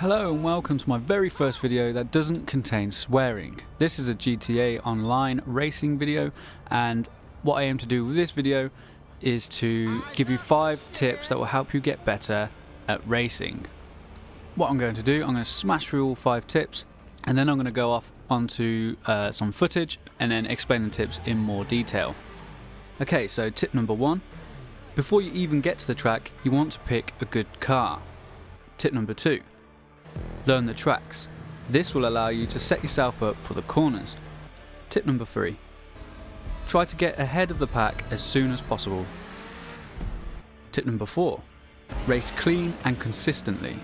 Hello and welcome to my very first video that doesn't contain swearing. This is a GTA Online racing video, and what I aim to do with this video is to give you 5 tips that will help you get better at racing. What I'm going to do, I'm going to smash through all 5 tips, and then I'm going to go off onto some footage and then explain the tips in more detail. Okay, so tip number 1. Before you even get to the track, you want to pick a good car. Tip number 2. Learn the tracks. This will allow you to set yourself up for the corners. Tip number 3. Try to get ahead of the pack as soon as possible. Tip number 4. Race clean and consistently.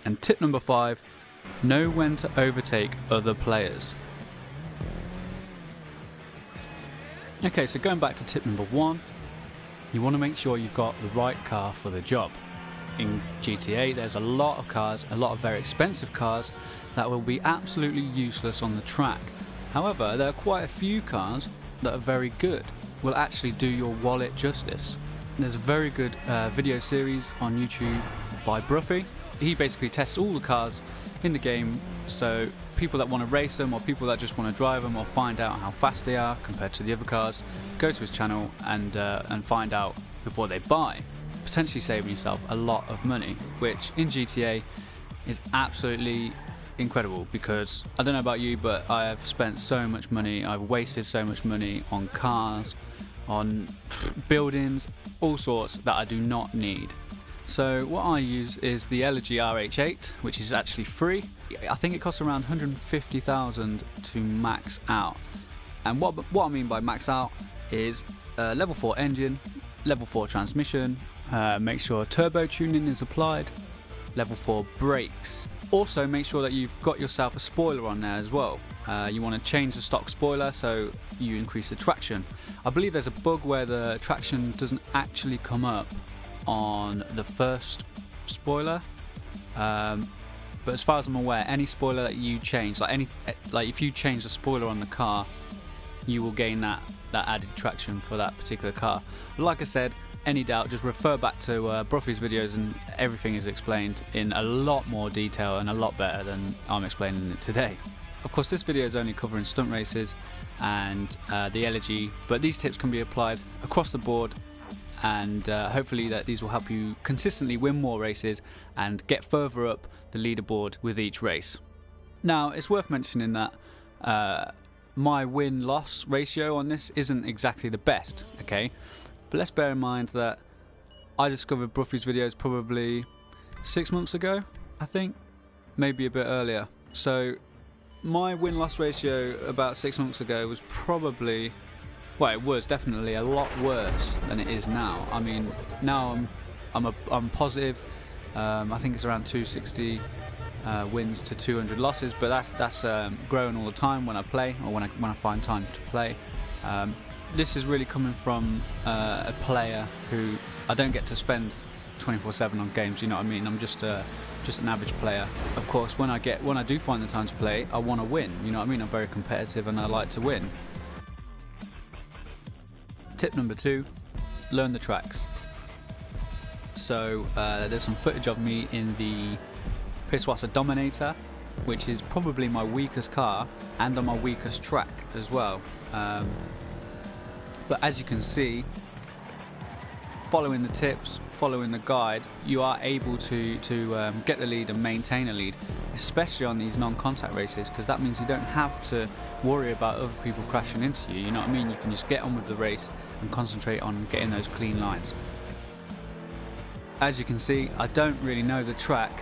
And tip number 5. Know when to overtake other players. Okay, so going back to tip number 1, you want to make sure you've got the right car for the job. In GTA, there's a lot of cars, a lot of very expensive cars that will be absolutely useless on the track. However, there are quite a few cars that are very good, will actually do your wallet justice. There's a very good video series on YouTube by Bruffy. He basically tests all the cars in the game, so people that want to race them or people that just want to drive them or find out how fast they are compared to the other cars, go to his channel and find out before they buy. Potentially saving yourself a lot of money, which in GTA is absolutely incredible, because I don't know about you, but I have spent so much money, I've wasted so much money on cars, on buildings, all sorts that I do not need. So what I use is the Elegy RH8, which is actually free. I think it costs around 150,000 to max out. And what I mean by max out is level 4 engine, level 4 transmission, make sure turbo tuning is applied, level 4 brakes. Also make sure that you've got yourself a spoiler on there as well. You want to change the stock spoiler so you increase the traction. I believe there's a bug where the traction doesn't actually come up on the first spoiler, but as far as I'm aware, any spoiler that you change, like if you change the spoiler on the car, you will gain that added traction for that particular car. But like I said, any doubt, just refer back to Bruffy's videos and everything is explained in a lot more detail and a lot better than I'm explaining it today. Of course, this video is only covering stunt races and the Elegy, but these tips can be applied across the board, and hopefully that these will help you consistently win more races and get further up the leaderboard with each race. Now, it's worth mentioning that my win-loss ratio on this isn't exactly the best, okay? But let's bear in mind that I discovered Bruffy's videos probably 6 months ago, I think, maybe a bit earlier. So my win-loss ratio about 6 months ago was probably, well, it was definitely a lot worse than it is now. I mean, now I'm positive. I think it's around 260 wins to 200 losses, but that's growing all the time when I play, or when I find time to play. This is really coming from a player who I don't get to spend 24/7 on games. You know what I mean? I'm just an average player. Of course, when I do find the time to play, I want to win. You know what I mean? I'm very competitive and I like to win. Tip number 2: learn the tracks. So there's some footage of me in the Piswasa Dominator, which is probably my weakest car and on my weakest track as well. But as you can see, following the tips, following the guide, you are able to get the lead and maintain a lead, especially on these non-contact races, because that means you don't have to worry about other people crashing into you. You know what I mean? You can just get on with the race and concentrate on getting those clean lines. As you can see, I don't really know the track,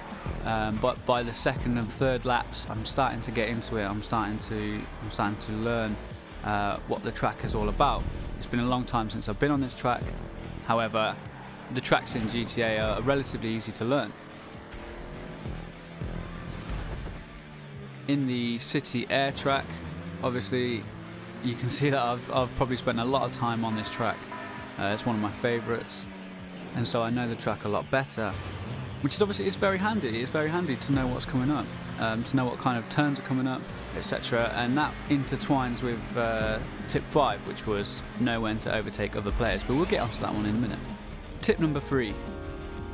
but by the second and third laps, I'm starting to get into it. I'm starting to learn what the track is all about. It's been a long time since I've been on this track. However, the tracks in GTA are relatively easy to learn. In the City Air track, obviously, you can see that I've probably spent a lot of time on this track. It's one of my favourites, and so I know the track a lot better, which is obviously very handy. It's very handy to know what's coming up, to know what kind of turns are coming up, etc. And that intertwines with tip 5, which was know when to overtake other players, but we'll get onto that one in a minute. Tip number 3: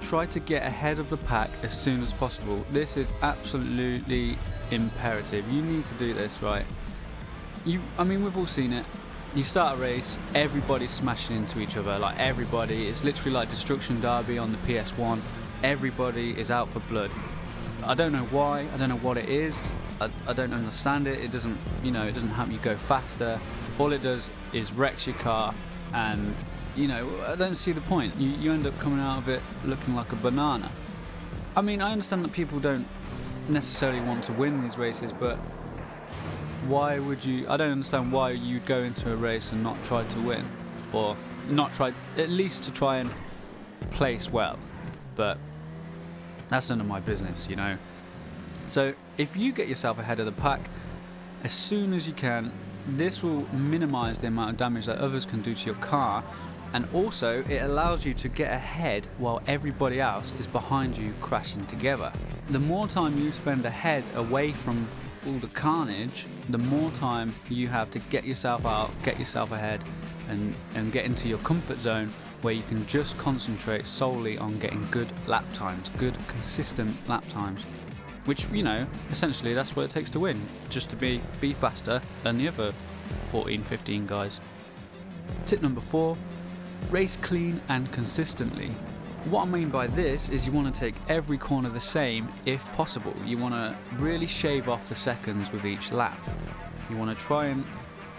try to get ahead of the pack as soon as possible. This is absolutely imperative. You need to do this, right? I mean, we've all seen it. You start a race, everybody's smashing into each other, like everybody. It's literally like Destruction Derby on the PS1. Everybody is out for blood. I don't know why, I don't know what it is, I don't understand it. It doesn't, it doesn't help you go faster. All it does is wrecks your car, and I don't see the point. You end up coming out of it looking like a banana. I mean, I understand that people don't necessarily want to win these races, but why would you? I don't understand why you'd go into a race and not try to win, or not try, at least to try and place well. But that's none of my business, So if you get yourself ahead of the pack as soon as you can, this will minimize the amount of damage that others can do to your car, and also it allows you to get ahead while everybody else is behind you crashing together. The more time you spend ahead, away from all the carnage, the more time you have to get yourself out, get yourself ahead, and get into your comfort zone where you can just concentrate solely on getting good lap times, good consistent lap times, which essentially that's what it takes to win, just to be faster than the other 14-15 guys. Tip number 4, race clean and consistently. What I mean by this is you want to take every corner the same if possible. You want to really shave off the seconds with each lap. You want to try and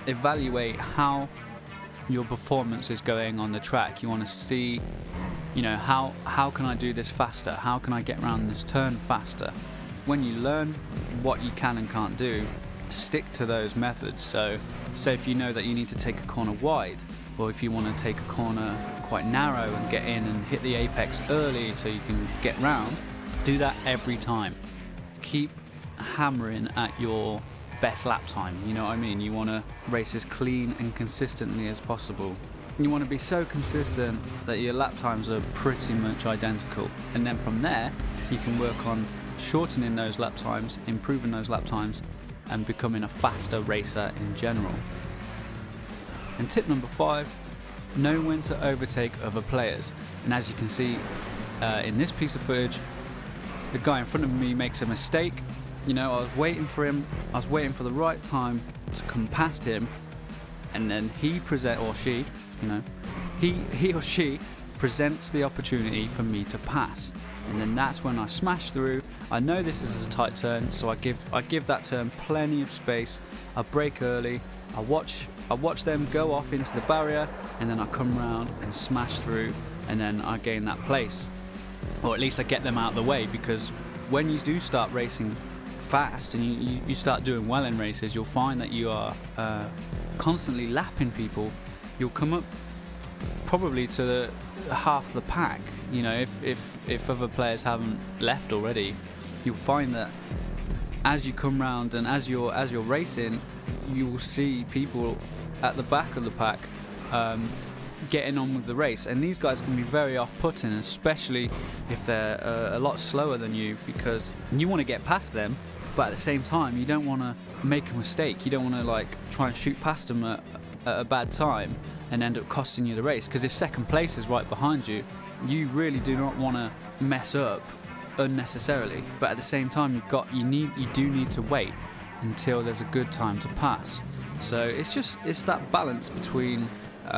evaluate how your performance is going on the track. You want to see, how can I do this faster? How can I get around this turn faster? When you learn what you can and can't do, stick to those methods. So say if you know that you need to take a corner wide, or if you want to take a corner quite narrow and get in and hit the apex early so you can get round, do that every time. Keep hammering at your best lap time, you know what I mean? You want to race as clean and consistently as possible. You want to be so consistent that your lap times are pretty much identical, and then from there you can work on shortening those lap times, improving those lap times, and becoming a faster racer in general. And tip number 5, know when to overtake other players. And as you can see in this piece of footage, the guy in front of me makes a mistake. I was waiting for him, I was waiting for the right time to come past him, and then he or she presents the opportunity for me to pass. And then that's when I smash through. I know this is a tight turn, so I give that turn plenty of space. I brake early, I watch them go off into the barrier, and then I come round and smash through, and then I gain that place. Or at least I get them out of the way, because when you do start racing fast and you start doing well in races, you'll find that you are constantly lapping people. You'll come up probably to the half the pack. If other players haven't left already, you'll find that as you come round and as you're racing, you will see people at the back of the pack getting on with the race, and these guys can be very off-putting, especially if they're a lot slower than you, because you want to get past them, but at the same time you don't want to make a mistake. You don't want to try and shoot past them at a bad time and end up costing you the race, because if second place is right behind you, you really do not want to mess up unnecessarily. But at the same time, you do need to wait until there's a good time to pass. So it's that balance between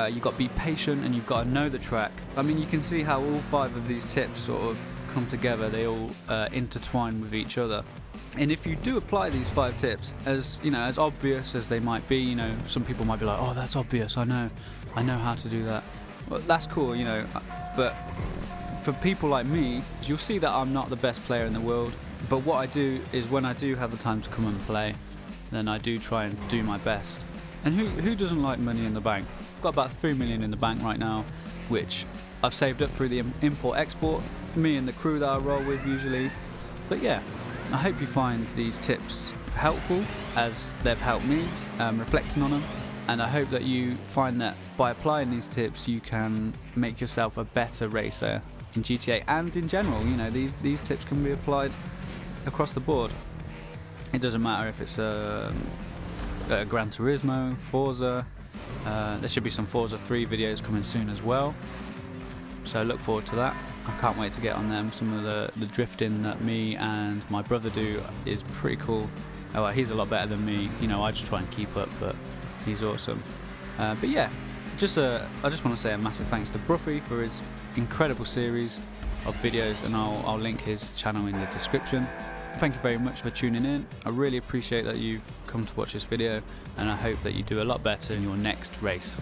you've got to be patient and you've got to know the track. I mean, you can see how all 5 of these tips sort of come together. They all intertwine with each other. And if you do apply these 5 tips, as obvious as they might be, some people might be like, oh, that's obvious, I know how to do that. Well, that's cool, but for people like me, you'll see that I'm not the best player in the world, but what I do is when I do have the time to come and play, then I do try and do my best. And who doesn't like money in the bank? I've got about 3 million in the bank right now, which I've saved up through the import-export, me and the crew that I roll with usually. But yeah, I hope you find these tips helpful, as they've helped me, reflecting on them. And I hope that you find that by applying these tips, you can make yourself a better racer in GTA and in general. These tips can be applied across the board. It doesn't matter if it's a Gran Turismo, Forza. There should be some Forza 3 videos coming soon as well, so I look forward to that. I can't wait to get on them. Some of the drifting that me and my brother do is pretty cool. Oh, well, he's a lot better than me. You know, I just try and keep up, but he's awesome. But yeah, I just want to say a massive thanks to Broughy for his incredible series of videos, and I'll link his channel in the description. Thank you very much for tuning in. I really appreciate that you've come to watch this video, and I hope that you do a lot better in your next race.